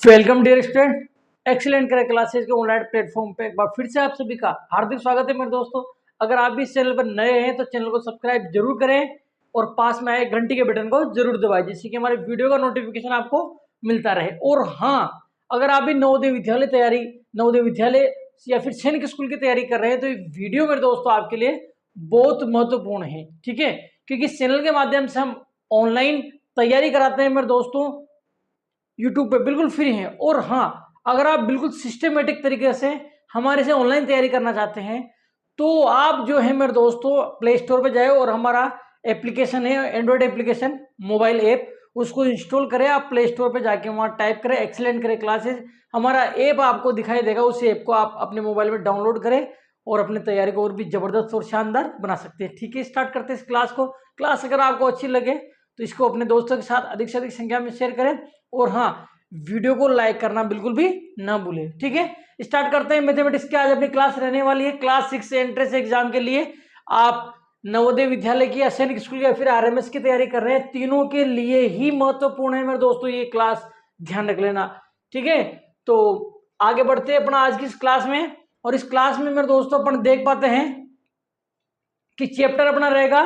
Welcome dear student, excellent correct classes के online platform पे एक बार फिर से आप सभी का हार्दिक स्वागत है मेरे दोस्तों। अगर आप भी इस चैनल पर नए हैं तो चैनल को सब्सक्राइब जरूर करें और पास में आए घंटी के बटन को जरूर दबाएं जिससे कि हमारे वीडियो का नोटिफिकेशन आपको मिलता रहे। और हाँ, अगर आप भी नवोदय विद्यालय या फिर सैनिक स्कूल की तैयारी कर रहे हैं तो ये वीडियो मेरे दोस्तों आपके लिए बहुत महत्वपूर्ण है, ठीक है। क्योंकि इस चैनल के माध्यम से हम ऑनलाइन तैयारी कराते हैं मेरे दोस्तों, यूट्यूब पे बिल्कुल फ्री है। और हाँ, अगर आप बिल्कुल सिस्टमेटिक तरीके से हमारे से ऑनलाइन तैयारी करना चाहते हैं तो आप जो है मेरे दोस्तों प्ले स्टोर पे जाए और हमारा एप्लीकेशन है एंड्रॉयड एप्लीकेशन मोबाइल ऐप, उसको इंस्टॉल करें। आप प्ले स्टोर पे जाके वहाँ टाइप करें एक्सीलेंट करें क्लासेस, हमारा ऐप आपको दिखाई देगा। उस ऐप को आप अपने मोबाइल में डाउनलोड करें और अपनी तैयारी को और भी जबरदस्त और शानदार बना सकते हैं। ठीक है, स्टार्ट करते हैं इस क्लास को। क्लास अगर आपको अच्छी लगे तो इसको अपने दोस्तों के साथ अधिक से अधिक संख्या में शेयर करें और हाँ, वीडियो को लाइक करना बिल्कुल भी ना भूलें। ठीक है, स्टार्ट करते हैं मैथमेटिक्स की। आज अपनी क्लास रहने वाली है क्लास 6 एंट्रेंस एग्जाम के लिए। आप नवोदय विद्यालय की या सैनिक स्कूल या फिर आरएमएस की तैयारी कर रहे हैं, तीनों के लिए ही महत्वपूर्ण है मेरे दोस्तों ये क्लास, ध्यान रख लेना। ठीक है, तो आगे बढ़ते हैं अपना आज की इस क्लास में। और इस क्लास में मेरे दोस्तों अपन देख पाते हैं कि चैप्टर अपना रहेगा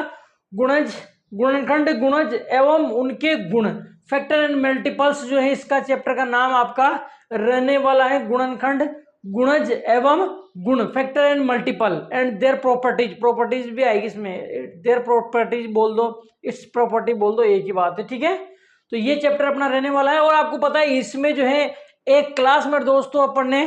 गुणज, गुणनखंड, गुणज एवं उनके गुण, फैक्टर एंड मल्टीपल्स जो है इसका चैप्टर का नाम आपका रहने वाला है गुणनखंड, गुणज एवं गुण, factor and multiple and their properties. Properties भी आएगी इसमें, देयर प्रॉपर्टीज बोल दो, इट्स प्रॉपर्टी बोल दो, एक ही बात है। ठीक है, तो ये चैप्टर अपना रहने वाला है। और आपको पता है इसमें जो है एक क्लास में दोस्तों अपन ने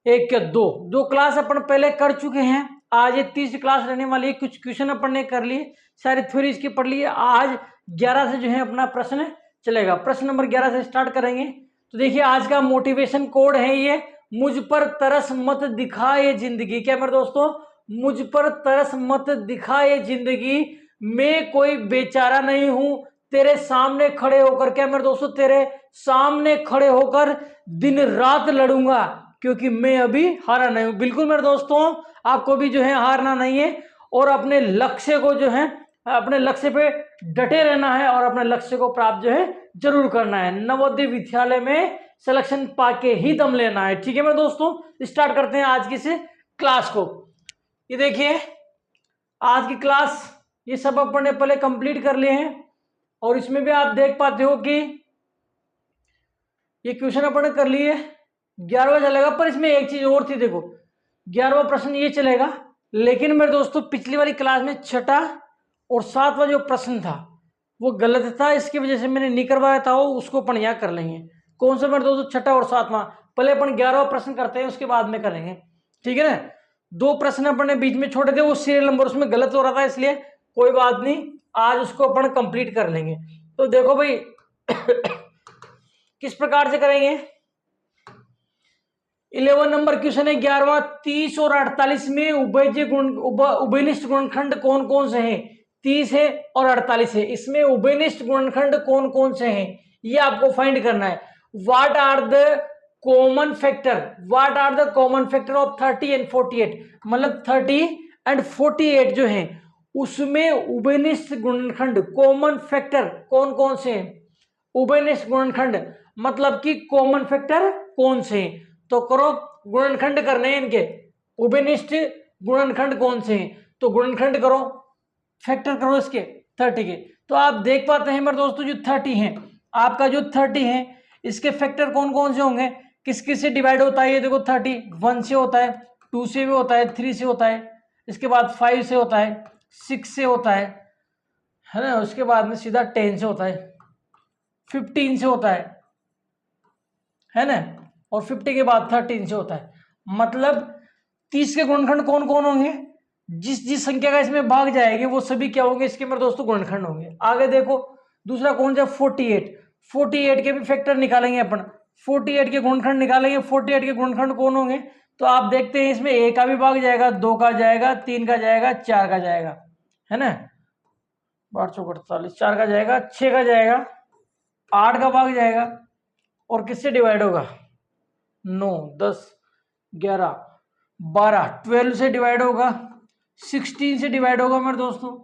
एक क्या दो क्लास अपन पहले कर चुके हैं। आज ये तीसरी क्लास रहने वाली है। कुछ क्वेश्चन अपन ने कर लिए, सारी थ्योरी इसकी पढ़ ली है। आज 11 से जो है अपना प्रश्न चलेगा। प्रश्न नंबर 11 से स्टार्ट करेंगे। तो देखिए आज का मोटिवेशन कोड है ये, मुझ पर तरस मत दिखा ये जिंदगी। क्या मेरे दोस्तों, मुझ पर तरस मत दिखा ये जिंदगी, मैं कोई बेचारा नहीं हूं, तेरे सामने खड़े होकर, क्या मेरे दोस्तों, तेरे सामने खड़े होकर दिन रात लड़ूंगा क्योंकि मैं अभी हारा नहीं हूं। बिल्कुल मेरे दोस्तों, आपको भी जो है हारना नहीं है और अपने लक्ष्य को जो है, अपने लक्ष्य पे डटे रहना है और अपने लक्ष्य को प्राप्त जो है जरूर करना है। नवोदय विद्यालय में सिलेक्शन पाके ही दम लेना है। ठीक है मेरे दोस्तों, स्टार्ट करते हैं आज की इस क्लास को। ये देखिए आज की क्लास ये सब अपन ने पहले कंप्लीट कर लिए हैं और इसमें भी आप देख पाते हो कि ये क्वेश्चन अपन ने कर लिए। 11वां चलेगा, पर इसमें एक चीज और थी, देखो 11वां प्रश्न ये चलेगा, लेकिन मेरे दोस्तों पिछली वाली क्लास में 6ठा और 7वां जो प्रश्न था वो गलत था, इसकी वजह से मैंने नहीं करवाया था, वो उसको अपन यहाँ कर लेंगे। कौन सा मेरे दोस्तों, 6ठा और 7वां। पहले अपन 11वां प्रश्न करते हैं, उसके बाद में करेंगे। ठीक है ना, दो प्रश्न अपन ने बीच में छोड़े थे, वो सीरियल नंबर उसमें गलत हो रहा था, इसलिए कोई बात नहीं, आज उसको अपन कंप्लीट कर लेंगे। तो देखो भाई किस प्रकार से करेंगे। 11 नंबर क्वेश्चन है 11वां, 30 और 48 में उभयनिष्ठ गुणनखंड कौन कौन से हैं। 30 है और 48 है, इसमें उभयनिष्ठ गुणनखंड कौन कौन से हैं ये आपको फाइंड करना है। What are the common factor of 30 and 48, मतलब 30 एंड 48 जो है उसमें उभयनिष्ठ गुणनखंड कॉमन फैक्टर कौन कौन से हैं। उभयनिष्ठ गुणनखंड मतलब कि कॉमन फैक्टर कौन से हैं, तो करो गुणनखंड करने हैं इनके, उभयनिष्ठ गुणनखंड कौन से हैं, तो गुणनखंड करो, फैक्टर करो इसके 30 के। तो आप देख पाते हैं मेरे दोस्तों जो 30 है, आपका जो 30 है इसके फैक्टर कौन कौन से होंगे, किस किस से डिवाइड होता है। ये देखो 30 1 से होता है, 2 से भी होता है, 3 से होता है, इसके बाद 5 से होता है, 6 से होता है ना, उसके बाद में सीधा 10 से होता है, 15 से होता है ना, और 50 के बाद 13 से होता है। मतलब 30 के गुणनखंड कौन कौन होंगे, जिस जिस संख्या का इसमें भाग जाएगी वो सभी क्या होंगे, इसके मेरे दोस्तों गुणनखंड होंगे। आगे देखो दूसरा कौन सा, 48 के भी फैक्टर निकालेंगे अपन, 48 के गुणनखंड निकालेंगे। 48 के गुणनखंड कौन होंगे, तो आप देखते हैं इसमें 1 का भी भाग जाएगा, 2 का जाएगा, 3 का जाएगा, 4 का जाएगा, है ना, 12 चौक 48, 4 का जाएगा, 6 का जाएगा, 8 का भाग जाएगा, और किससे डिवाइड होगा, 9 10 11 12 12 से डिवाइड होगा, 16 से डिवाइड होगा मेरे दोस्तों।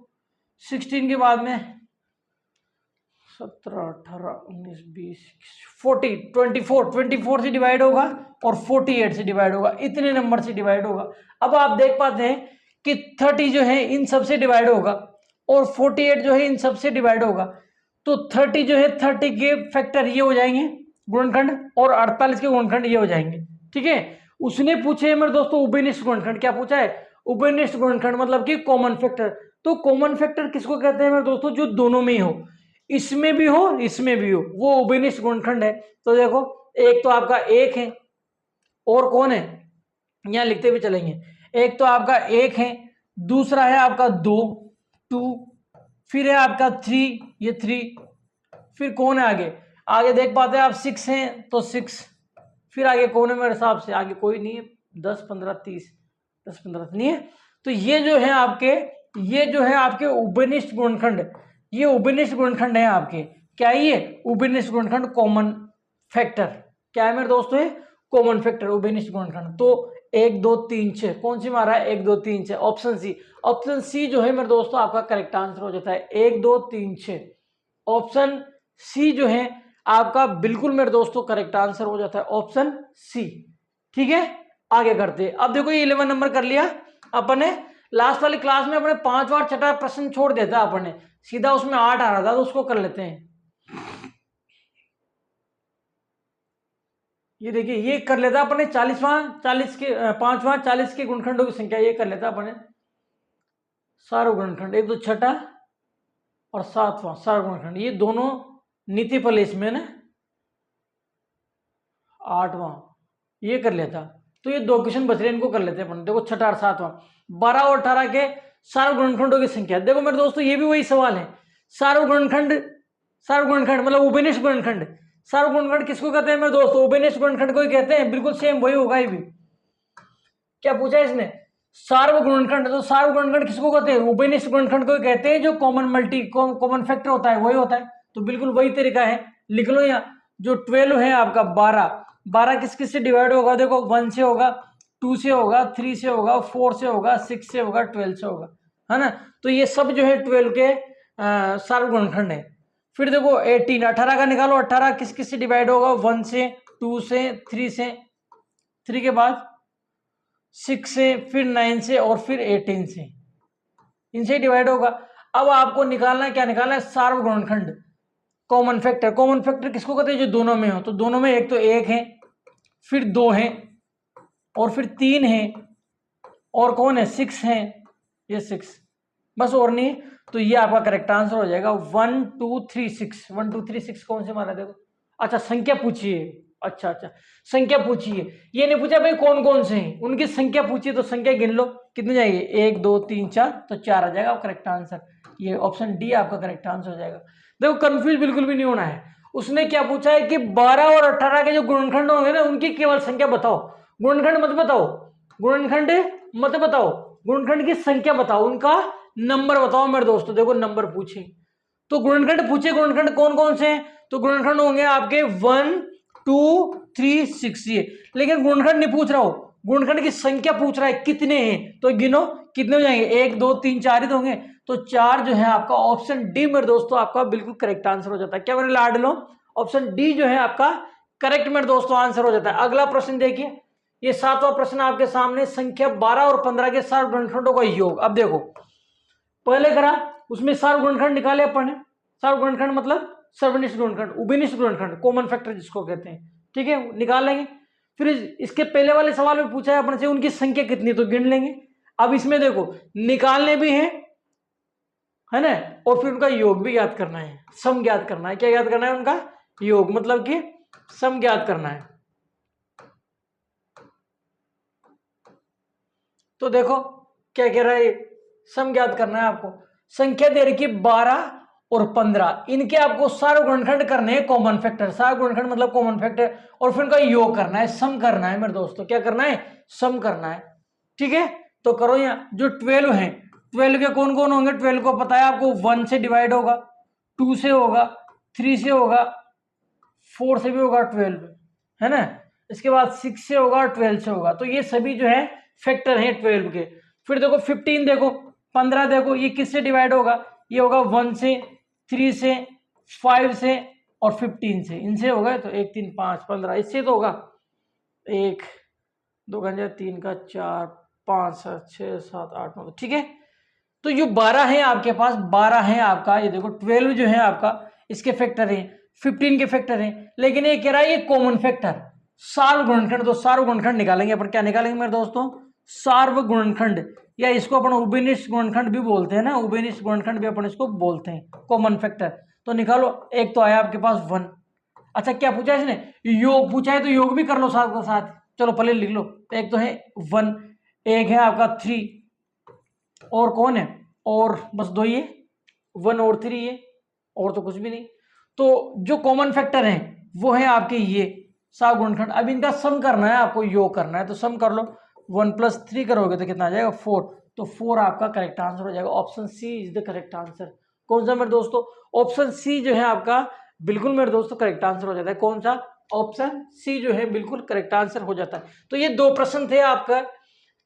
16 के बाद में 17, 18, 19, 20, 40, 24 से डिवाइड होगा और 48 से डिवाइड होगा, इतने नंबर से डिवाइड होगा। अब आप देख पाते हैं कि 30 जो है इन सब से डिवाइड होगा और 48 जो है इन सब से डिवाइड होगा। तो 30 जो है 30 के फैक्टर ये हो जाएंगे गुणनखंड और 48 के गुणनखंड ये हो जाएंगे। ठीक है, उसने पूछे मेरे दोस्तों उभयनिष्ठ गुणनखंड। क्या पूछा है? उभयनिष्ठ गुणनखंड मतलब कि कॉमन फैक्टर। तो कॉमन फैक्टर किसको कहते हैं मेरे दोस्तों? जो दोनों में ही हो, इसमें भी हो इसमें भी हो, वो उभयनिष्ठ गुणनखंड है। तो देखो एक तो आपका एक है और कौन है, यहां लिखते हुए चलेंगे। एक तो आपका एक है, दूसरा है आपका 2, 2, फिर है आपका 3, ये 3, फिर कौन है आगे? आगे देख पाते हैं आप 6 है तो 6, फिर आगे कौन है मेरे हिसाब से? आगे कोई नहीं है। 10, 15, 30, 10, 15 नहीं है। तो ये जो है आपके, ये जो है आपके उभयनिष्ठ गुणनखंड, ये उभयनिष्ठ गुणनखंड है आपके। क्या है ये? उभयनिष्ठ गुणनखंड, कॉमन फैक्टर। क्या है मेरे दोस्तों? ये कॉमन फैक्टर, उभयनिष्ठ गुणनखंड। तो 1, 2, 3, 6 कौन सी मारा है? 1, 2, 3, 6, ऑप्शन सी। ऑप्शन सी जो है मेरे दोस्तों आपका करेक्ट आंसर हो जाता है। 1, 2, 3, 6, ऑप्शन सी जो है आपका बिल्कुल मेरे दोस्तों करेक्ट आंसर हो जाता है, ऑप्शन सी। ठीक है, आगे करते। अब देखो ये 11 नंबर कर लिया अपन ने। लास्ट वाली क्लास में अपने 5 बार छठा प्रश्न छोड़ देता अपन ने, सीधा उसमें 8 आ रहा था, तो उसको कर लेते हैं। ये देखिए ये कर लेता अपने 40 के 5वां 40 के गुणनखंडों की संख्या, ये कर लेता अपने सारो गुणनखंड। एक तो छठा और 7वां सारो गुणनखंड, ये दोनों नीति फल इसमें ना 8वां ये कर लेता। तो ये 2 क्वेश्चन बच रहे, इनको कर लेते हैं अपन। देखो छठा और 7वां, 12 और 18 के सारो गुणनखंडों की संख्या। देखो मेरे दोस्तों ये भी वही सवाल है। सारो गुणनखंड मतलब उभयनिष्ठ गुणनखंड। सारो गुणनखंड किसको कहते हैं मेरे दोस्तों? उभयनिष्ठ गुणनखंड को ही कहते हैं। बिल्कुल सेम वही होगा ये भी। क्या पूछा है इसने? सार्व गुणनखंड। तो सार्व गुणनखंड किसको कहते हैं? उभयनिष्ठ गुणनखंड को कहते हैं। जो कॉमन फैक्टर होता है वही होता है। तो बिल्कुल वही तरीका है, लिख लो यहाँ। जो 12 है आपका 12 किस किस से डिवाइड होगा? देखो 1 से होगा, 2 से होगा, 3 से होगा, 4 से होगा, 6 से होगा, 12 से होगा, है ना। तो ये सब जो है 12 के सार्व गुणनखंड है। फिर देखो 18 का निकालो। 18 किस किस से डिवाइड होगा? 1 से, 2 से, 3 से, 3 के बाद 6 से, फिर 9 से और फिर 18 से, इनसे डिवाइड होगा। अब आपको निकालना है, क्या निकालना है? सार्व गुणनखंड, कॉमन फैक्टर। कॉमन फैक्टर किसको कहते हैं? जो दोनों में हो। तो दोनों में एक तो 1 है, फिर 2 है और फिर 3 है और कौन है? 6 है, ये 6 बस और नहीं। तो ये आपका करेक्ट आंसर हो जाएगा 1, 2, 3, 6। 1, 2, 3, 6 कौन से मारा? देखो अच्छा संख्या पूछिए। अच्छा संख्या पूछिए, ये नहीं पूछा भाई कौन कौन से हैं, उनकी संख्या पूछिए। तो संख्या गिन लो कितने जाएंगे? 1, 2, 3, 4, तो 4 आ जाएगा करेक्ट आंसर। ये ऑप्शन डी आपका करेक्ट आंसर हो जाएगा। देखो कंफ्यूज बिल्कुल भी नहीं होना है। उसने क्या पूछा है कि 12 और 18 के जो गुणनखंड होंगे ना, उनकी केवल संख्या बताओ। गुणनखंड मत बताओ, गुणनखंड मत बताओ, गुणनखंड की संख्या बताओ, उनका नंबर बताओ मेरे दोस्तों। देखो नंबर पूछे तो गुणनखंड पूछे, गुणनखंड कौन कौन से हैं? तो गुणनखंड होंगे आपके 1, 2, 3, 6 ये। लेकिन गुणनखंड नहीं पूछ रहा हो, गुणनखंड की संख्या पूछ रहा है कितने हैं। तो गिनो कितने हो जाएंगे? 1, 2, 3, 4 ही तो होंगे। तो 4 जो है आपका ऑप्शन डी मेरे दोस्तों आपका बिल्कुल करेक्ट आंसर हो जाता है। क्या मेरे लाड लो, ऑप्शन डी जो है आपका करेक्ट मेरे दोस्तों आंसर हो जाता है। अगला प्रश्न देखिए, ये 7वां प्रश्न आपके सामने। संख्या 12 और 15 के सार्व गुणनखंडों का योग। अब देखो पहले करा उसमें सार्व गुणनखंड निकाले अपन ने। सार्व गुणनखंड मतलब सर्वनिष्ठ गुणनखंड, उभयनिष्ठ गुणनखंड, कॉमन फैक्टर जिसको कहते हैं। ठीक है, निकाल लेंगे। फिर इसके पहले वाले सवाल में पूछा है अपन से उनकी संख्या कितनी, तो गिन लेंगे। अब इसमें देखो निकालने भी है ना, और फिर उनका योग भी ज्ञात करना है, सम ज्ञात करना है। क्या ज्ञात करना है? उनका योग, मतलब कि सम ज्ञात करना है। तो देखो क्या कह रहा है, सम ज्ञात करना है आपको। संख्या दे रखी 12 और 15, इनके आपको सारे गुणनखंड करने हैं कॉमन फैक्टर। सारे गुणनखंड मतलब कॉमन फैक्टर, और फिर उनका योग करना है, सम करना है मेरे दोस्तों। क्या करना है? सम करना है। ठीक है, तो करो। यहाँ जो 12 है, 12 के कौन कौन होंगे? 12 को पता है आपको, 1 से डिवाइड होगा, 2 से होगा, 3 से होगा, 4 से भी होगा 12, है ना। इसके बाद 6 से होगा, 12 से होगा। तो ये सभी जो है फैक्टर हैं 12 के। फिर देखो 15 देखो, 15 देखो, ये किससे डिवाइड होगा? ये होगा 1 से, 3 से, 5 से और 15 से, इनसे होगा तो 1 3 5 15, इससे तो होगा 1 2 का 3 का 4 5 7 6 7 8 9, ठीक है। तो जो 12 है आपके पास, 12 है आपका, ये देखो 12 जो है आपका इसके फैक्टर है, 15 के फैक्टर है, लेकिन ये कह रहा है ये कॉमन फैक्टर सार्वगुणनखंड। तो सार्वगुणनखंड निकालेंगे अपन, क्या निकालेंगे मेरे दोस्तों, सार्वगुणनखंड, या इसको अपन उभयनिष्ठ गुणनखंड भी बोलते हैं ना, उभयनिष्ठ गुणनखंड भी अपन इसको बोलते हैं, कॉमन फैक्टर। तो निकालो, एक तो आया आपके पास 1। अच्छा क्या पूछा है इसने, योग पूछा है तो योग भी कर लो साथ के साथ, चलो पहले लिख लो। एक तो है 1, एक है आपका 3, और कौन है, और बस 2 ये 1 और 3 ये, और तो कुछ भी नहीं। तो जो कॉमन फैक्टर है वो है आपके ये सार्वगुणनखंड। अब इनका सम करना है आपको, योग करना है, तो सम कर लो। 1 + 3 करोगे तो कितना आ जाएगा 4, तो 4 आपका करेक्ट आंसर हो जाएगा। Option C is the correct answer. कौन सा मेरे दोस्तों, ऑप्शन सी जो है आपका बिल्कुल मेरे दोस्तों करेक्ट आंसर हो जाता है। कौन सा, ऑप्शन सी जो है बिल्कुल करेक्ट आंसर हो जाता है। तो ये 2 प्रश्न थे आपका,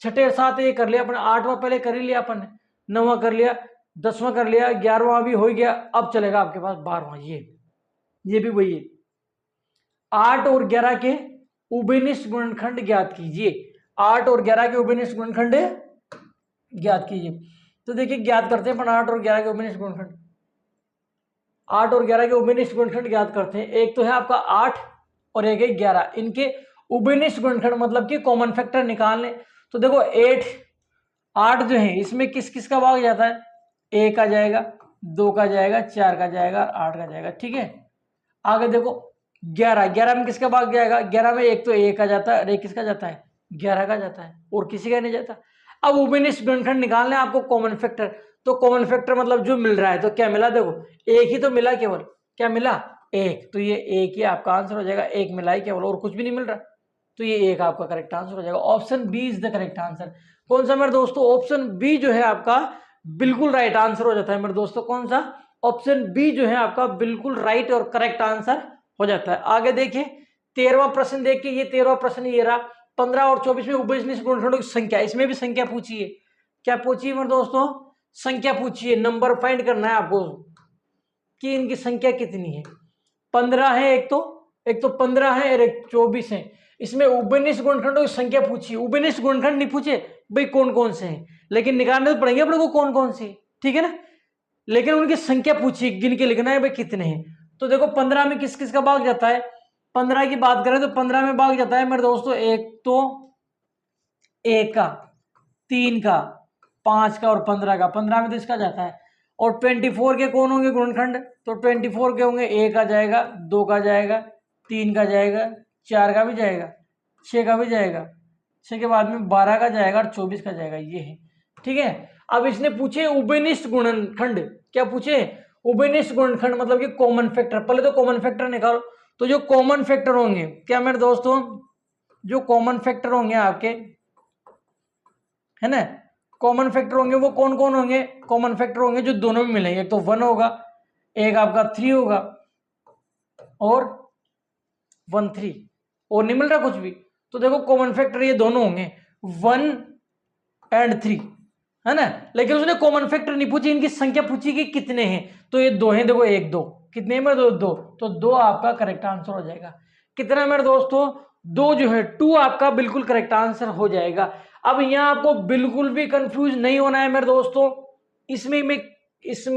छठे और सात ये कर लिया अपन, 8वां पहले कर ही लिया अपन ने, 9वां कर लिया, 10वां कर लिया, 11वां भी हो गया। अब चलेगा आपके पास 12वां, ये भी वही है। 8 और 11 के उभयनिष्ठ गुणनखंड ज्ञात कीजिए। 8 और 11 के उभयनिष्ठ गुणनखंड ज्ञात कीजिए। तो देखिए ज्ञात करते हैं अपन 8 और 11 के उभयनिष्ठ गुणनखंड। 8 और 11 के उभयनिष्ठ गुणनखंड ज्ञात करते हैं। एक तो है आपका 8 और एक है 11, इनके उभयनिष्ठ गुणनखंड मतलब कि कॉमन फैक्टर निकालने। तो देखो 8 जो है इसमें किस किस का भाग जाता है, 1 का जाएगा, 2 का जाएगा, 4 का जाएगा, 8 का जाएगा, ठीक है। आगे देखो 11 में किसका भाग जाएगा, 11 में एक तो 1 का जाता है और एक किसका जाता है, 11 का जाता है, और किसी का नहीं जाता। अब उभयनिष्ठ गुणनखंड निकालना है आपको कॉमन फैक्टर। तो कॉमन फैक्टर मतलब जो मिल रहा है, तो क्या मिला, देखो एक ही तो मिला, केवल क्या मिला, 1, तो ये 1 ही आपका आंसर हो जाएगा। 1 मिला ही केवल, और कुछ भी नहीं मिल रहा, तो ये 1 आपका करेक्ट आंसर हो जाएगा। Option B is the correct answer. कौन सा मेरे दोस्तों, ऑप्शन बी जो है आपका बिल्कुल राइट आंसर हो जाता है मेरे दोस्तों। कौन सा, ऑप्शन बी जो है आपका बिल्कुल राइट और करेक्ट आंसर हो जाता है। आगे देखिए 13वां प्रश्न देखिए, ये 13वां प्रश्न ये रहा। 15 और 24 में उभयनिष्ठ गुणनखंडों की संख्या, इसमें भी संख्या पूछी है। क्या पूछी है मेरे दोस्तों, संख्या पूछी है, नंबर फाइंड करना है आपको कि इनकी संख्या कितनी है। 15 है एक तो 15 है और एक 24 है। इसमें उभयनिष्ठ गुणनखंडों की संख्या पूछी, उभयनिष्ठ गुणनखंड नहीं पूछे भाई कौन कौन से हैं, लेकिन निकालने तो पड़ेंगे अपने को कौन कौन से, ठीक है ना। लेकिन उनकी संख्या पूछी, गिन के लिखना है भाई कितने हैं। तो देखो 15 में किस किस का भाग जाता है, 15 की बात करें तो 15 में भाग जाता है मेरे दोस्तों, एक तो 1 का, 3 का, 5 का और 15 का। 15 में तो इसका जाता है। और 24 के कौन होंगे गुणनखंड, तो 24 के होंगे, 1 का जाएगा, 2 का जाएगा, 3 का जाएगा, 4 का भी जाएगा, 6 का भी जाएगा, 6 के बाद में 12 का जाएगा और 24 का जाएगा, ये है, ठीक है। अब इसने पूछे उभयनिष्ठ गुणनखंड, क्या पूछे, उभयनिष्ठ गुणनखंड मतलब कि कॉमन फैक्टर। पहले तो कॉमन फैक्टर निकालो। तो जो कॉमन फैक्टर होंगे, क्या मेरे दोस्तों, जो कॉमन फैक्टर होंगे आपके, है ना, कॉमन फैक्टर होंगे वो कौन कौन होंगे, कॉमन फैक्टर होंगे जो दोनों में मिलेंगे। एक तो 1 होगा, एक आपका 3 होगा, और 1 3, और नहीं मिल रहा कुछ भी। तो देखो कॉमन फैक्टर ये दोनों होंगे, 1 और 3, है ना। लेकिन उसने कॉमन फैक्टर नहीं पूछी, इनकी संख्या पूछी कि कितने हैं। तो ये 2 हैं, देखो 1 2, कितने में, 2, तो 2 आपका करेक्ट आंसर हो जाएगा। कितना मेरे दोस्तों, 2 जो है 2 आपका बिल्कुल करेक्ट आंसर हो जाएगा। अब यहां आपको बिल्कुल भी कंफ्यूज नहीं होना है मेरे दोस्तों, इसमें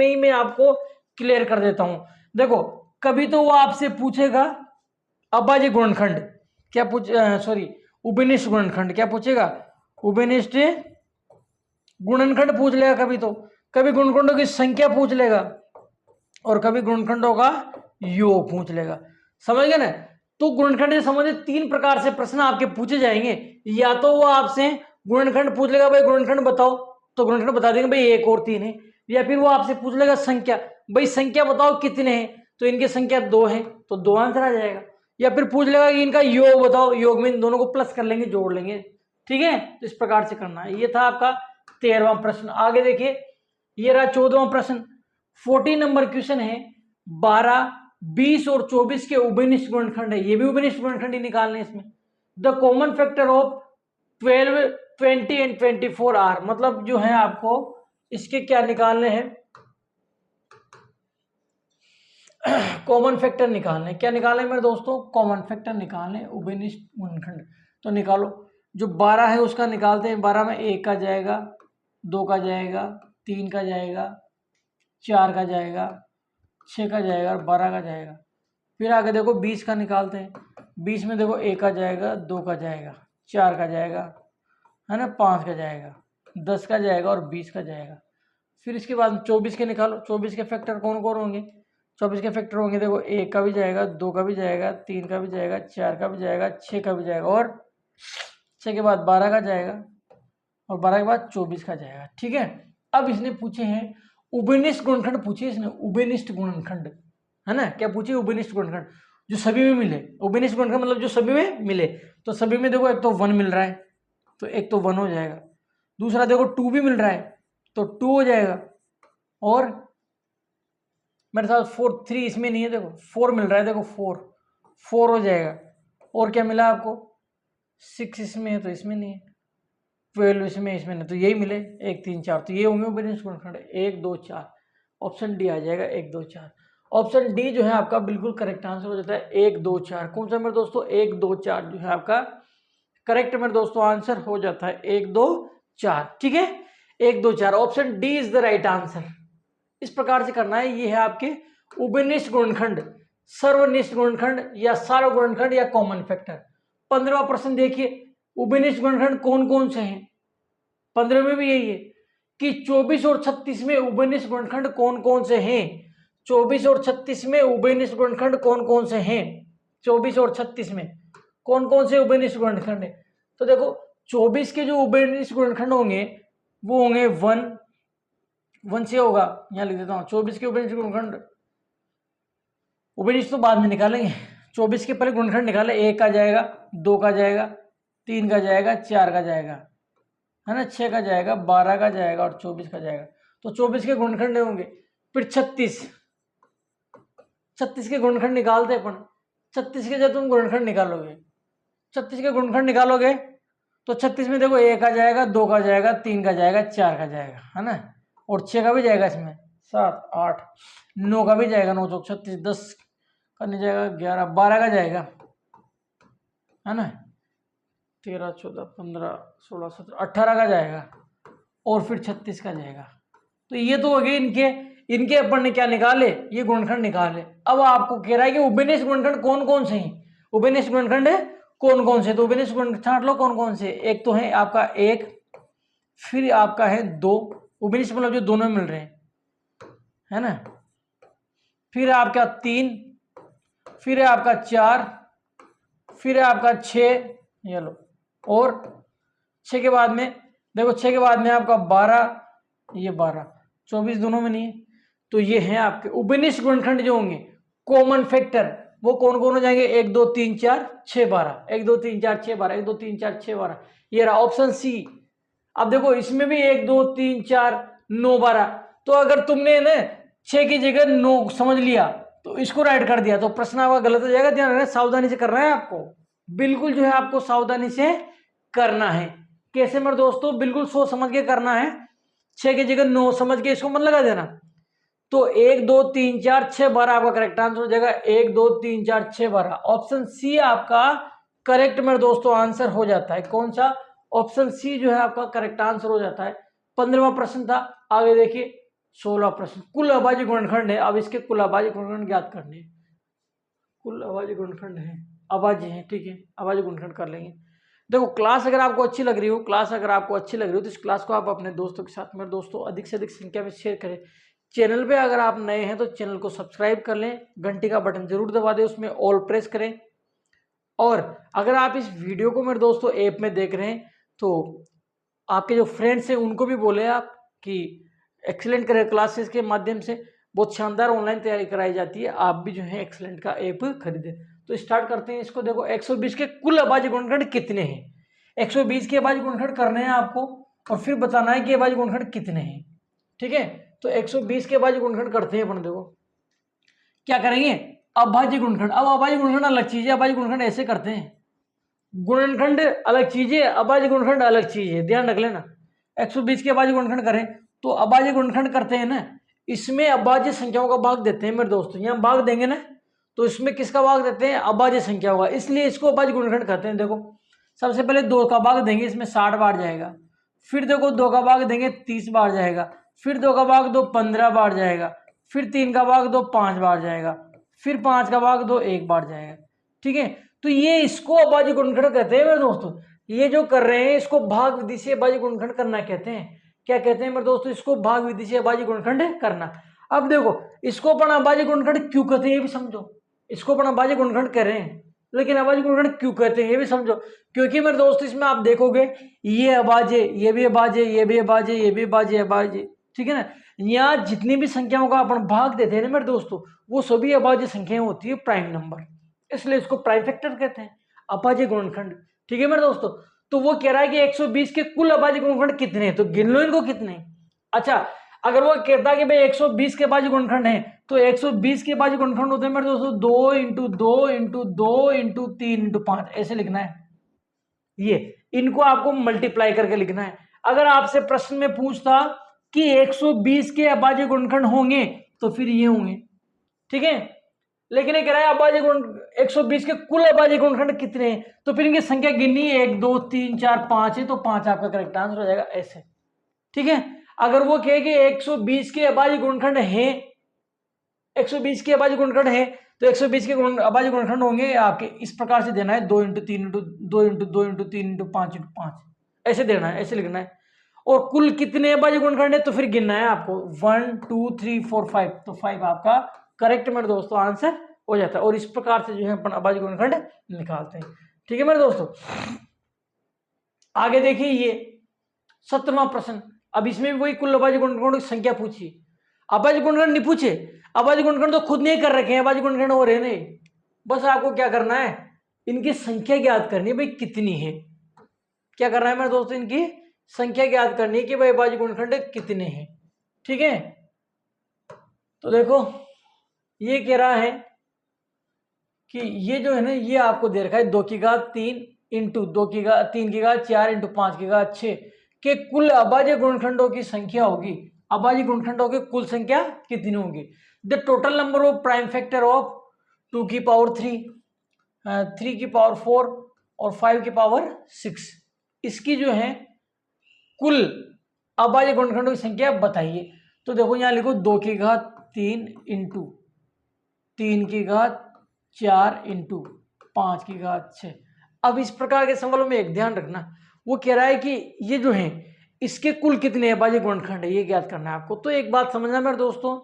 ही मैं आपको क्लियर कर देता हूं। देखो कभी तो वो आपसे पूछेगा अभाज्य गुणनखंड, क्या सॉरी उभयनिष्ठ गुणनखंड, क्या पूछेगा, उभयनिष्ठ गुणनखंड पूछ लेगा कभी, तो कभी गुणनखंडों की संख्या पूछ लेगा, और कभी गुणनखंडों का योग पूछ लेगा, समझ गए ना। तो गुणनखंड से संबंधित 3 प्रकार से प्रश्न आपके पूछे जाएंगे। या तो वो आपसे गुणनखंड पूछ लेगा, भाई गुणनखंड बताओ, तो गुणनखंड बता देंगे भाई 1 और 3 है। या फिर वो आपसे पूछ लेगा संख्या, भाई संख्या बताओ कितने हैं, तो इनकी संख्या 2 है, तो 2 आंसर आ जाएगा। या फिर पूछ लेगा कि इनका योग बताओ, योग में इन दोनों को प्लस कर लेंगे, जोड़ लेंगे, ठीक है। तो इस प्रकार से करना है। ये था आपका 13वां प्रश्न। आगे देखिए ये रहा 14वां प्रश्न। 14 नंबर क्वेश्चन है, 12 20 और 24 के उभयनिष्ठ गुणनखंड है, ये भी उभयनिष्ठ गुणनखंड ही निकालने इसमें। The common factor of 12 20 and 24 are, मतलब जो है आपको इसके क्या निकालने हैं, कॉमन फैक्टर निकालने, क्या निकालें मेरे दोस्तों, कॉमन फैक्टर निकालने उभयनिष्ठ गुणनखंड। तो निकालो, जो 12 है उसका निकालते हैं। 12 में 1 का जाएगा, 2 का जाएगा, 3 का जाएगा, 4 का जाएगा, 6 का जाएगा और 12 का जाएगा। फिर आगे देखो 20 का निकालते हैं। 20 में देखो 1 का जाएगा, 2 का जाएगा, 4 का जाएगा, है ना, 5 का जाएगा, 10 का जाएगा और 20 का जाएगा। फिर इसके बाद 24 के निकालो। 24 के फैक्टर कौन कौन होंगे, 24 के फैक्टर होंगे, देखो 1 का भी जाएगा, 2 का भी जाएगा, 3 का भी जाएगा, 4 का भी जाएगा, 6 का भी जाएगा और 6 के बाद 12 का जाएगा और 12 के बाद 24 का जाएगा। ठीक है, अब इसने पूछे हैं उभयनिष्ठ गुणनखंड, पूछे इसने उभयनिष्ठ गुणनखंड, है ना, क्या पूछे, उभयनिष्ठ गुणनखंड जो सभी में मिले। उभयनिष्ठ गुणनखंड मतलब जो सभी में मिले। तो सभी में देखो एक तो 1 मिल रहा है, तो एक तो 1 हो जाएगा। दूसरा देखो 2 भी मिल रहा है, तो 2 हो जाएगा। और मेरे साथ 4, 3 इसमें नहीं है, देखो 4 मिल रहा है, देखो 4 हो जाएगा। और क्या मिला आपको, 6 इसमें है तो इसमें नहीं है, 12 इसमें नहीं, तो यही मिले 1, 3, 4। तो ये होंगे उभयनिष्ठ गुणनखंड 1, 2, 4। ऑप्शन डी आ जाएगा 1, 2, 4। ऑप्शन डी जो है आपका बिल्कुल करेक्ट आंसर हो जाता है 1, 2, 4। कौन सा मेरे दोस्तों, 1, 2, 4 जो है आपका करेक्ट मेरे दोस्तों आंसर हो जाता है 1, 2, 4। ठीक है, 1, 2, 4 option D is the right answer. इस प्रकार से करना है। ये है आपके उभयनिष्ठ गुणनखंड, सर्वनिष्ठ गुणनखंड या सार्व गुणनखंड या कॉमन फैक्टर। 15वां प्रश्न देखिए, उभयनिष्ठ गुणनखंड कौन कौन से हैं। 15 में भी यही है कि 24 और 36 में उभयनिष्ठ गुणनखंड कौन कौन से हैं। 24 और 36 में उभयनिष्ठ गुणनखंड कौन कौन से हैं। 24 और 36 में कौन कौन से उभयनिष्ठ गुणनखंड है। तो देखो 24 के जो उभयनिष्ठ गुणनखंड होंगे वो होंगे 1 से होगा, यहाँ लिख देता हूँ 24 के उभयनिष्ठ गुणनखंड। उभयनिष्ठ तो बाद में निकालेंगे, 24 के पहले गुणनखंड निकाले। 1 का जाएगा, 2 का जाएगा, 3 का जाएगा, 4 का जाएगा, है ना, 6 का जाएगा, 12 का जाएगा और 24 का जाएगा। तो 24 के गुणनखंड होंगे। फिर 36 के गुणनखंड निकालते अपन। 36 के जब तुम गुणनखंड निकालोगे, 36 के गुणनखंड निकालोगे तो 36 में देखो 1 का जाएगा, 2 का जाएगा, 3 का जाएगा, 4 का जाएगा, है ना, और 6 का भी जाएगा इसमें, 7, 8, 9 का भी जाएगा, 9 चौक 36, 10 का नहीं जाएगा, 11, 12 का जाएगा, है ना, 13, 14, 15, 16, 17, 18 का जाएगा और फिर 36 का जाएगा। तो ये तो हो गए इनके अपन ने क्या निकाले, ये गुणनखंड निकाले। अब आपको कह रहा है कि उभयनिष्ठ गुणनखंड कौन कौन से हैं। उभयनिष्ठ गुणनखंड कौन कौन से, तो उभयनिष्ठ गुणनखंड छांट लो कौन कौन से। एक तो है आपका 1, फिर आपका है 2, उभयनिष्ठ मतलब जो दोनों मिल रहे हैं, है ना, फिर आपका 3, फिर है आपका 4, फिर है आपका 6, ये लो, और 6 के बाद में देखो 6 के बाद में आपका 12, ये 12, 24 दोनों में नहीं है। तो ये हैं आपके उभयनिष्ठ गुणनखंड जो होंगे कॉमन फैक्टर, वो कौन कौन हो जाएंगे, 1, 2, 3, 4, 6, 12, 1, 2, 3, 4, 6, 12, 1, 2, 3, 4, 6, 12, ये रहा ऑप्शन सी। अब देखो इसमें भी 1, 2, 3, 4, 9, 12, तो अगर तुमने ना 6 की जगह 9 समझ लिया तो इसको राइट कर दिया तो प्रश्न आपका गलत हो जाएगा। ध्यान रखना, सावधानी से करना है आपको, बिल्कुल जो है आपको सावधानी से करना है। कैसे मेरे दोस्तों, बिल्कुल सोच समझ के करना है। 6 की जगह 9 समझ के इसको मत लगा देना। तो 1, 2, 3, 4, 6, 12 आपका करेक्ट आंसर हो जाएगा। 1, 2, 3, 4, 6, 12 ऑप्शन सी आपका करेक्ट मेरे दोस्तों आंसर हो जाता है। कौन सा, ऑप्शन सी जो है आपका करेक्ट आंसर हो जाता है। 15वां प्रश्न था। आगे देखिए 16वां प्रश्न, कुल अभाज्य गुणनखंड है। अब इसके कुल अभाज्य गुणनखंड ज्ञात करने, कुल अभाज्य गुणनखंड है, अभाज्य है, ठीक है, अभाज्य गुणनखंड कर लेंगे। देखो क्लास अगर आपको अच्छी लग रही हो, तो इस क्लास को आप अपने दोस्तों के साथ, मेरे दोस्तों अधिक से अधिक संख्या में शेयर करें। चैनल पे अगर आप नए हैं तो चैनल को सब्सक्राइब कर लें, घंटी का बटन जरूर दबा दें, उसमें ऑल प्रेस करें। और अगर आप इस वीडियो को मेरे दोस्तों ऐप में देख रहे हैं तो आपके जो फ्रेंड्स हैं उनको भी बोले आप कि एक्सीलेंट करियर क्लासेस के माध्यम से बहुत शानदार ऑनलाइन तैयारी कराई जाती है, आप भी जो है एक्सीलेंट का ऐप खरीदें। तो स्टार्ट करते हैं इसको। देखो 120 के कुल अभाज्य गुणनखंड कितने हैं। 120 के अभाज्य गुणनखंड करने हैं आपको और फिर बताना है कि अभाज्य गुणनखंड कितने हैं, ठीक है। तो 120 के अभाज्य गुणनखंड करते हैं अपन। देखो क्या करेंगे, अभाज्य गुणनखंड। अब अभाज्य गुणनखंड अलग चीज है, अभाज्य गुणनखंड ऐसे करते हैं, गुणनखंड अलग चीज है, अभाज्य गुणनखंड अलग चीज है, ध्यान रख लेना। 120 के अभाज्य गुणनखंड करें तो अभाज्य गुणनखंड करते हैं ना, इसमें अभाज्य संख्याओं का भाग देते हैं मेरे दोस्तों। यहाँ भाग देंगे ना तो इसमें किसका भाग देते हैं, अभाज्य संख्या होगा, इसलिए इसको अभाज्य गुणनखंड कहते हैं। देखो सबसे पहले 2 का भाग देंगे, इसमें 60 बार जाएगा। फिर देखो 2 का भाग देंगे 30 बार जाएगा। फिर 2 का भाग दो 15 बार जाएगा। फिर 3 का भाग दो 5 बार जाएगा। फिर 5 का भाग दो 1 बार जाएगा। ठीक है, तो ये इसको अभाज्य गुणनखंड कहते हैं मेरे दोस्तों। ये जो कर रहे हैं इसको भाग विधि से अभाज्य गुणनखंड करना कहते हैं। क्या कहते हैं मेरे दोस्तों, इसको भाग विधि से अभाज्य गुणनखंड करना। अब देखो इसको अपन अभाज्य गुणनखंड क्यों कहते हैं ये भी समझो। इसको अपन अभाज्य गुणनखंड कह रहे हैं, लेकिन अभाज्य गुणनखंड क्यों कहते हैं ये भी समझो। क्योंकि मेरे दोस्तों इसमें आप देखोगे ये अभाज्य, ये भी अभाज्य, ये भी अभाज्य, ये भी अभाज्य, अभाज्य, ठीक है ना। यहाँ जितनी भी संख्याओं का अपन भाग देते हैं ना मेरे दोस्तों, वो सभी अभाज्य संख्याएं होती है, प्राइम नंबर, इसलिए इसको प्राइम फैक्टर कहते हैं, अभाज्य गुणनखंड। ठीक है मेरे दोस्तों, तो वो कह रहा है कि 120 के कुल अभाज्य गुणनखंड कितने हैं, तो गिन लो इनको कितने। अच्छा, अगर वो कहता है कि भाई 120 के अभाज्य गुणनखंड है, तो 120 के अभाज्य गुणनखंड होते हैं मेरे दोस्तों 2 इंटू 2 इंटू 2 इंटू 3 इंटू 5, ऐसे लिखना है। ये इनको आपको मल्टीप्लाई करके लिखना है। अगर आपसे प्रश्न में पूछता कि 120 के अभाज्य गुणनखंड होंगे तो फिर ये होंगे, ठीक है। लेकिन ये कह रहा है अभाज्य गुण 120 के कुल अभाज्य गुणनखंड कितने हैं, तो फिर इनकी संख्या गिननी है 1 2 3 4 5 है, तो 5 आपका करेक्ट आंसर हो जाएगा ऐसे। ठीक है, अगर वो कहे कि 120 के अभाज्य गुणनखंड है, 120 के अभाज्य गुणनखंड है, तो 120 के अभाज्य गुणनखंड होंगे आपके इस प्रकार से देना है 2 into 3 into 2 into 2 into 3 into 5 into 5, ऐसे देना है, ऐसे लिखना है। और कुल कितने अभाज्य गुणनखंड है तो फिर गिनना है आपको 1 2 3 4 5, तो 5 आपका करेक्ट मेरे दोस्तों आंसर हो जाता है। और इस प्रकार से जो है अपन अभाज्य गुणनखंड निकालते हैं। ठीक है मेरे दोस्तों, आगे देखिए ये 17वां प्रश्न। अब इसमें भी वही कुल अभाज्य गुणनखंड की संख्या पूछी, अभाज्य गुणनखंड नहीं पूछे, अभाज्य गुणनखंड तो खुद नहीं कर रखे हैं, अभाज्य गुणनखंड हो रहे नहीं। बस आपको क्या करना है, इनकी संख्या ज्ञात करनी है भाई कितनी है। क्या करना है मेरे दोस्तों, इनकी संख्या ज्ञात करनी है कि भाई अभाज्य गुणनखंड कितने हैं। ठीक है, तो देखो ये कह रहा है कि ये जो है ना, ये आपको दे रखा है 2 की घात 3 इंटू 2 की घात 3 की घात 4 इंटू 5 की घात 6 के कुल अभाज्य गुणनखंडों की संख्या होगी। अभाज्य गुणनखंडों की कुल संख्या कितनी होगी। The total number of prime factor of 2 की पावर 3, 3 की पावर 4 और 5 की पावर 6, इसकी जो है कुल अभाज्य गुणनखंडों की संख्या बताइए। तो देखो यहाँ लिखो 2 की घात 3 इंटू 3 की घात 4 इंटू 5 की घात 6। अब इस प्रकार के सवालों में एक ध्यान रखना, वो कह रहा है कि ये जो है इसके कुल कितने अभाज्य गुणनखंड है ये ज्ञात करना है आपको। तो एक बात समझना मेरे दोस्तों,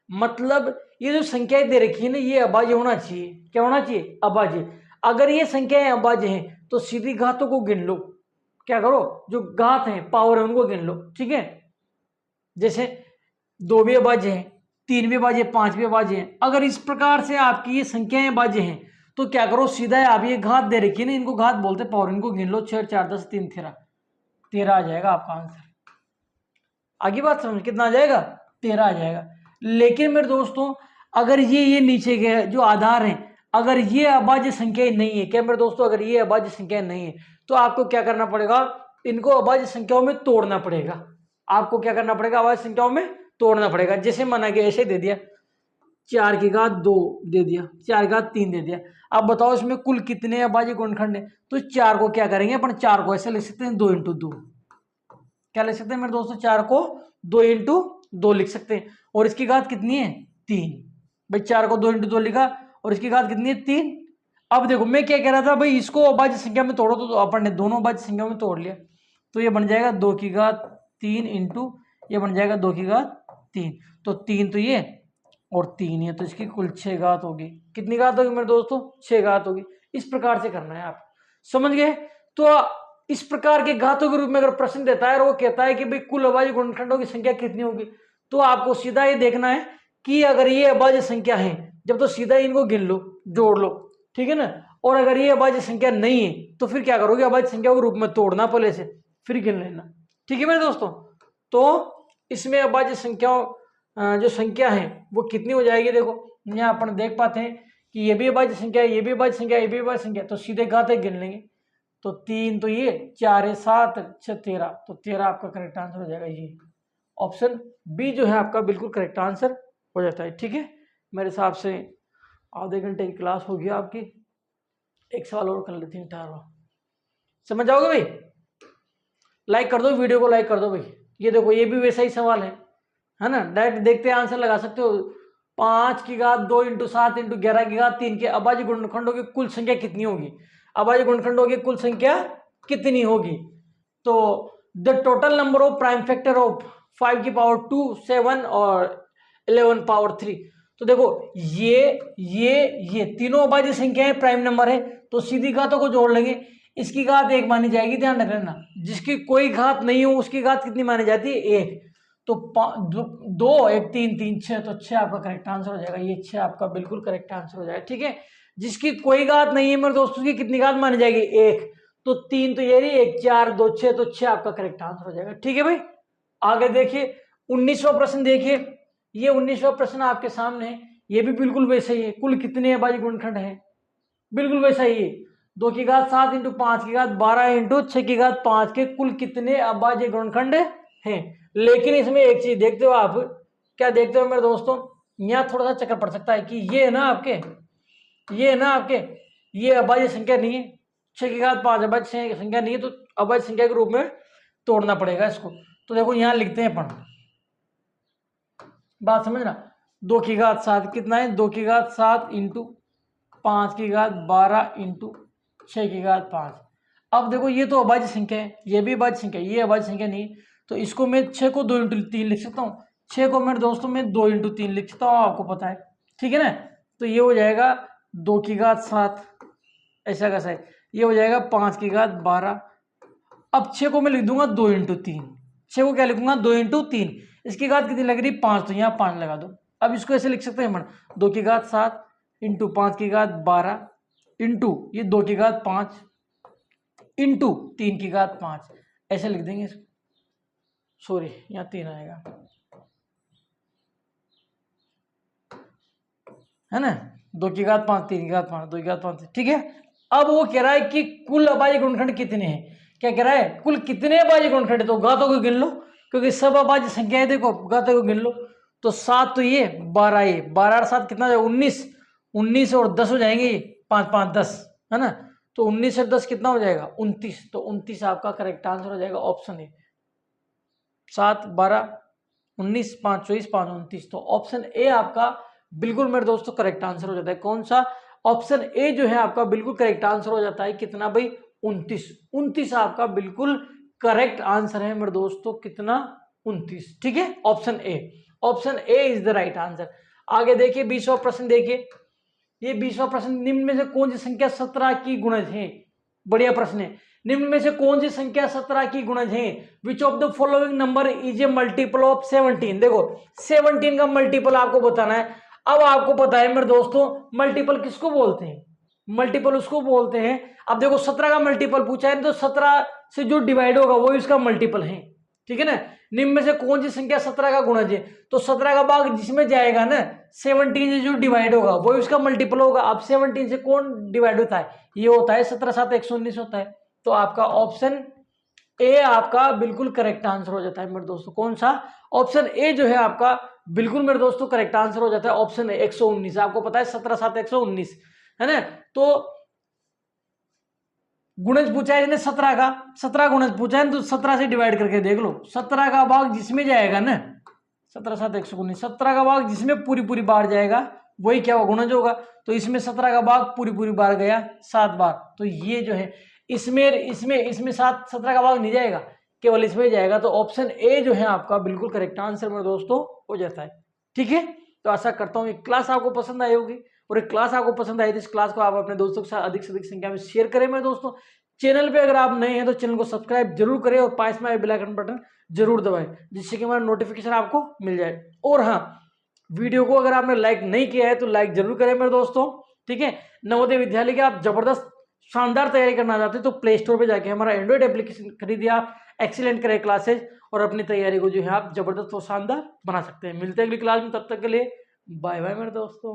मतलब ये जो संख्याएं दे रखी है ना, ये अभाज्य होना चाहिए। क्या होना चाहिए, अभाज्य। अगर ये संख्याएं अभाज्य हैं तो सीधी घातों को गिन लो। क्या करो, जो घात है पावर है उनको गिन लो। ठीक है, जैसे 2 भी अभाज्य है, 3 भी अभाज्य, 5 भी अभाज्य है। अगर इस प्रकार से आपकी ये संख्याएं अभाज्य हैं तो क्या करो, सीधा आप ये घात दे रखी है ना, इनको घात बोलते पावर, इनको गिन लो। 6 4 10 3 13 आ जाएगा आपका आंसर। आगे बात समझ, कितना आ जाएगा, 13 आ जाएगा। लेकिन मेरे दोस्तों अगर ये नीचे के जो आधार हैं, अगर ये अभाज्य संख्याएं नहीं है, क्या मेरे दोस्तों, अगर ये अभाज्य संख्याएं नहीं है तो आपको क्या करना पड़ेगा, इनको अभाज्य संख्याओं में तोड़ना पड़ेगा। आपको क्या करना पड़ेगा, अभाज्य संख्याओं में तोड़ना पड़ेगा। जैसे माना कि ऐसे दे दिया 4 की घात 2 दे दिया, 4 की घात 3 दे दिया। अब बताओ इसमें कुल कितने अभाज्य गुणनखंड है। तो 4 को क्या करेंगे अपन, 4 को ऐसे लिख सकते हैं 2 इंटू 2। क्या लिख सकते हैं मेरे दोस्तों, 4 को 2 इंटू 2 लिख सकते हैं। और इसकी घात कितनी है, 3। भाई 4 को 2 इंटू 2 लिखा और इसकी घात कितनी है, 3। अब देखो मैं क्या कह रहा था, भाई इसको अभाज्य संख्या में तोड़ो, तो अपन ने दोनों अभाज्य संख्या में तोड़ लिया। तो ये बन जाएगा 2 की घात 3 इंटू, ये बन जाएगा 2 की घात 3। तो 3 तो ये और 3 है, तो इसकी कुल 6 घात होगी। कितनी घात होगी मेरे दोस्तों, 6 घात होगी। इस प्रकार से करना है, आप समझ गए। तो इस प्रकार के घातों के रूप में अगर प्रश्न देता है और वो कहता है कि भाई कुल अभाज्य गुणनखंडों की संख्या कितनी होगी, तो आपको सीधा ये देखना है कि अगर ये अभाज्य संख्या है जब, तो सीधा इनको गिन लो, जोड़ लो। ठीक है ना। और अगर ये अभाज्य संख्या नहीं है तो फिर क्या करोगे, अभाज्य संख्या के रूप में तोड़ना पहले से, फिर गिन लेना। ठीक है मेरे दोस्तों, तो इसमें अभाज्य संख्याओं जो संख्या है वो कितनी हो जाएगी। देखो यहाँ अपन देख पाते हैं कि ये भी अभाज्य संख्या है, ये भी अभाज्य संख्या है, ये भी अभाज्य संख्या, तो सीधे घात गिन लेंगे। तो 3 तो ये, 4 है 7 6 13, तो 13 आपका करेक्ट आंसर हो जाएगा ये। ऑप्शन बी जो है आपका बिल्कुल करेक्ट आंसर हो जाता है। ठीक है, मेरे हिसाब से आधे घंटे की क्लास होगी आपकी, एक सवाल और कर लेते हैं, ठहरो। समझ जाओगे भाई? लाइक कर दो वीडियो को, लाइक कर दो भाई। ये देखो ये भी वैसा ही सवाल है ना, डायरेक्ट देखते हैं आंसर लगा सकते हो। 5 की घात 2 इंटू 7 इंटू 11 की घात 3 के अभाज्य गुणनखंडों की कुल संख्या कितनी होगी? अभाज्य गुणनखंडों की कुल संख्या कितनी होगी? तो the total number of prime factor of 5 की पावर 2, 7 और 11 पावर 3। तो देखो ये तीनों अभाज्य संख्याएं प्राइम नंबर है, तो सीधी घातों को जोड़ लेंगे। इसकी घात 1 मानी जाएगी, ध्यान रख लेना। जिसकी कोई घात नहीं हो उसकी घात कितनी मानी जाती है? 1। तो 2 1 3 3 6, तो 6 आपका करेक्ट आंसर हो जाएगा। ये 6 आपका बिल्कुल करेक्ट आंसर हो जाएगा। ठीक है, जिसकी कोई घात नहीं है मेरे दोस्तों, की कितनी घात मानी जाएगी? 1। तो 3 तो ये रही, 1 4 2 6, तो 6 आपका करेक्ट आंसर हो जाएगा। ठीक है भाई, आगे देखिए 19वां प्रश्न देखिए। ये 19वां प्रश्न आपके सामने है, ये भी बिल्कुल वैसे ही है। कुल कितने अभाज्य गुणनखंड है? बिल्कुल वैसा ही है। 2 की घात 7 इंटू 5 की घात 12 इंटू 6 की घात 5 के कुल कितने अभाज्य गुणनखंड हैं? लेकिन इसमें एक चीज देखते हो आप, क्या देखते हो मेरे दोस्तों, यहाँ थोड़ा सा चक्कर पड़ सकता है कि ये है ना आपके, ये अभाज्य संख्या नहीं है। 6 की घात 5 अभाज्य संख्या नहीं है, तो अभाज्य संख्या के रूप में तोड़ना पड़ेगा इसको। तो देखो यहाँ लिखते हैं अपन, बात समझना। 2 की घात 7 कितना है? 2 की घात 7 इंटू 5 की घात 12 इंटू 6 की घात 5। अब देखो ये तो अभाज्य संख्या है, ये भी अभाज्य संख्या है, ये अभाज्य संख्या नहीं, तो इसको मैं 6 को 2 इंटू 3 लिख सकता हूँ। 6 को मेरे दोस्तों मैं 2 इंटू 3 लिख सकता हूँ, आपको पता है। ठीक है ना, तो ये हो जाएगा 2 की घात 7, ऐसा कैसा है, ये हो जाएगा 5 की घात 12। अब 6 को मैं लिख दूंगा 2 इंटू 3, 6 को क्या लिखूंगा? 2 इंटू 3। इसकी घात कितनी लग रही? 5, तो यहाँ 5 लगा दो। अब इसको ऐसे लिख सकते हैं हम, 2 की घात 7 इंटू 5 की घात 12 इंटू ये 2 की घात 5 इंटू 3 की घात 5, ऐसे लिख देंगे इसको। सॉरी, यहाँ 3 आएगा, है ना। 2 की घात 5 3 की घात 5 2 की घात 5, ठीक है। अब वो कह रहा है कि कुल अभाज्य गुणनखंड कितने हैं? क्या कह रहा है? कुल कितने अभाज्य गुणनखंड? तो घातों को गिन लो, क्योंकि सब अभाज्य संख्या है। देखो घातों को गिन लो, तो 7 तो ये, 12 ये, 12 और 7 कितना हो जाएगा? 19। 19 और 10 हो जाएंगे, 5 5 10, है ना। तो 19 और 10 कितना हो जाएगा? 29। तो 29 आपका करेक्ट आंसर हो जाएगा, ऑप्शन ए। 7 12 19 5 24 5 29, तो ऑप्शन ए आपका बिल्कुल मेरे दोस्तों करेक्ट आंसर हो जाता है। कौन सा? ऑप्शन ए जो है आपका बिल्कुल करेक्ट आंसर हो जाता है। कितना भाई? 29। 29 आपका बिल्कुल करेक्ट आंसर है मेरे दोस्तों। कितना? 29। ठीक है, option A, option A is the right answer. आगे देखिए 20वां प्रश्न देखिए। ये 20वां प्रश्न, निम्न में से कौन सी संख्या 17 की गुणज है? बढ़िया प्रश्न है। निम्न में से कौन सी संख्या 17 की गुणज है? Which of the following number is a multiple of 17? देखो 17 का मल्टीपल आपको बताना है। अब आपको पता है मेरे दोस्तों, मल्टीपल किसको बोलते हैं? मल्टीपल उसको बोलते हैं। अब देखो 17 का मल्टीपल पूछा है, तो 17 से जो डिवाइड होगा वो इसका मल्टीपल है। ठीक है ना। निम्न में से कौन सी संख्या 17 का गुणज है? तो 17 का भाग जिसमें जाएगा ना, 17 से जो डिवाइड होगा वो इसका मल्टीपल होगा। अब 17 से कौन डिवाइड होता है? ये होता है 17 7 119 होता है। तो आपका ऑप्शन ए आपका बिल्कुल करेक्ट आंसर हो जाता है मेरे दोस्तों। कौन सा? ऑप्शन ए जो है आपका बिल्कुल मेरे दोस्तों करेक्ट आंसर हो जाता है। Option A 119। आपको पता है 17 7 119, है ना। तो गुणज पूछा है 17 का, 17 गुणज पूछा है, तो 17 से डिवाइड करके देख लो। 17 का भाग जिसमें जाएगा ना, 17 7 119, 17 का भाग जिसमें पूरी पूरी बार जाएगा वही क्या होगा? गुणज होगा। तो इसमें 17 का भाग पूरी पूरी बार गया 7 बार, तो ये जो है इसमें 17 का भाग नहीं जाएगा, केवल इसमें जाएगा। तो ऑप्शन ए जो है आपका बिल्कुल करेक्ट आंसर मेरे दोस्तों हो जाता है। ठीक है, तो आशा करता हूँ ये क्लास आपको पसंद आई होगी, और एक क्लास आपको पसंद आई तो इस क्लास को आप अपने दोस्तों के साथ अधिक से अधिक संख्या में शेयर करें मेरे दोस्तों। चैनल पे अगर आप नए हैं तो चैनल को सब्सक्राइब जरूर करें, और पास में बेल आइकन बटन जरूर दबाएं, जिससे कि हमारा नोटिफिकेशन आपको मिल जाए। और हाँ, वीडियो को अगर आपने लाइक नहीं किया है तो लाइक जरूर करें मेरे दोस्तों। ठीक है, नवोदय विद्यालय की आप जबरदस्त शानदार तैयारी करना चाहते हैं तो प्ले स्टोर पे जाके हमारा एंड्रॉइड एप्लीकेशन खरीदिए आप, एक्सीलेंट करें क्लासेज, और अपनी तैयारी को जो है आप जबरदस्त और शानदार बना सकते हैं। मिलते हैं अगली क्लास में, तब तक के लिए बाय बाय मेरे दोस्तों।